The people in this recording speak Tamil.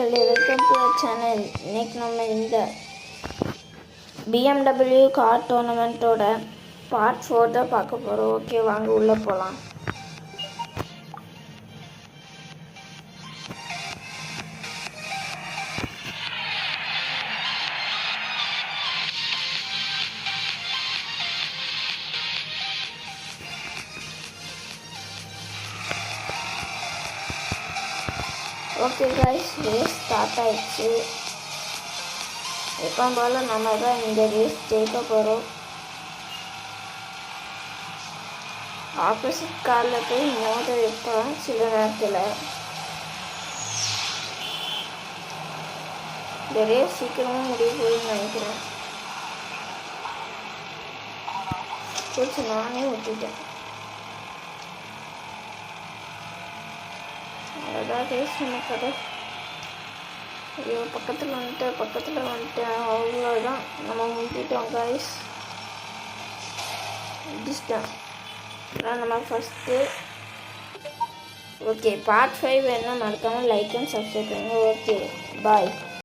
மக்களே, வெல்கம் டு சேனல். இன்னைக்கு நம்ம இந்த BMW கார் டோர்னமெண்ட்டோட பார்ட் 4 தான் பார்க்க போகிறோம். ஓகே, வாங்க உள்ளே போகலாம். ஓகே கைஸ், ரேஸ் ஸ்டார்ட் ஆயிடுச்சு. எப்போ போல நம்ம தான் இந்த ரேஸ் ஜெயிக்க போகிறோம். ஆப்போசிட் காரில் போய் மோத வைப்போம் சில நேரத்தில். இந்த ரேஸ் சீக்கிரமாக முடிய போகுதுன்னு நினைக்கிறேன். கொஞ்சம் நானே விட்டுட்டேன். அதான் ரேஸ் நமக்கு. ஐயோ, பக்கத்தில் வந்துட்டேன். அவ்வளோதான், நம்ம முந்திட்டோம் கைஸ். முடிச்சிட்டேன். அதான் நம்ம ஃபஸ்ட்டு. ஓகே, பார்ட் 5 வேணால் மறக்காமல் லைக் அண்ட் சப்ஸ்கிரைப் பண்ணுங்கள். ஓகே, பாய்.